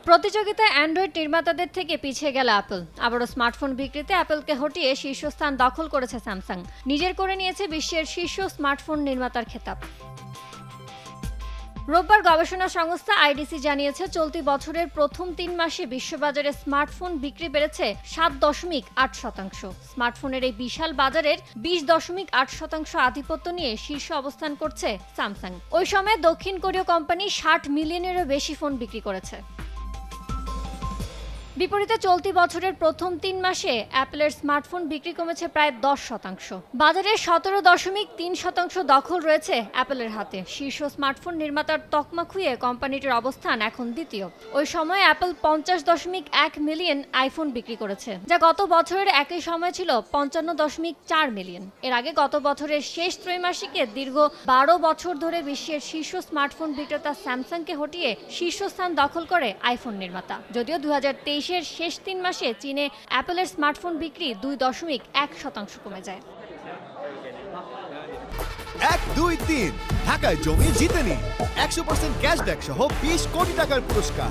প্রতিযোগিতায় অ্যান্ড্রয়েড নির্মাতাদের থেকে পিছিয়ে গেল অ্যাপল। আবারও স্মার্টফোন বিক্রিতে অ্যাপলকে হটিয়ে শীর্ষস্থান দখল করেছে স্যামসাং। নিজের করে নিয়েছে বিশ্বের শীর্ষ স্মার্টফোন নির্মাতার খেতাব। রোববার গবেষণা সংস্থা আইডিসি জানিয়েছে, চলতি বছরের প্রথম 3 মাসে বিশ্ববাজারে স্মার্টফোন বিক্রি বেড়েছে 7.8%। স্মার্টফোনের এই বিশাল বাজারের 20.8% আধিপত্য নিয়ে শীর্ষ অবস্থান করছে স্যামসাং। ওই সময় দক্ষিণ কোরীয় কোম্পানি 60 মিলিয়নেরও বেশি ফোন বিক্রি করেছে। বিপরীতে চলতি বছরের প্রথম 3 মাসে অ্যাপলের স্মার্টফোন বিক্রি কমেছে প্রায় 10%। বাজারের 17.3% দখল রয়েছে অ্যাপলের হাতে। শীর্ষ স্মার্টফোন নির্মাতার তকমা খুইয়ে কোম্পানিটির অবস্থান এখন দ্বিতীয়। ওই সময় অ্যাপল 50.1 মিলিয়ন আইফোন বিক্রি করেছে, যা গত বছরের একই সময় ছিল 55.4 মিলিয়ন। এর আগে গত বছরের শেষ ত্রৈমাসিকে দীর্ঘ 12 বছর ধরে বিশ্বের শীর্ষ স্মার্টফোন বিক্রেতা স্যামসাংকে হটিয়ে শীর্ষস্থান দখল করে আইফোন নির্মাতা। যদিও 2023 এর শেষ 3 মাসে চীনে অ্যাপলের স্মার্টফোন বিক্রি 2.1% কমে যায়। 1-2-3 ঢাকায় জমি জিতে নিন 100% ক্যাশব্যাক সহ 20 কোটি টাকার পুরস্কার।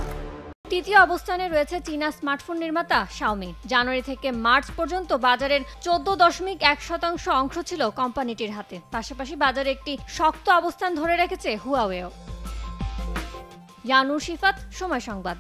তৃতীয় অবস্থানে রয়েছে চীনা স্মার্টফোন নির্মাতা শাওমি। জানুয়ারি থেকে মার্চ পর্যন্ত বাজারের 14.1% অংশ ছিল কোম্পানিটির হাতে। পাশাপাশি বাজারে একটি শক্ত অবস্থান ধরে রেখেছে হুয়াওয়েও। ইয়ানুর শিফাত, সময় সংবাদ।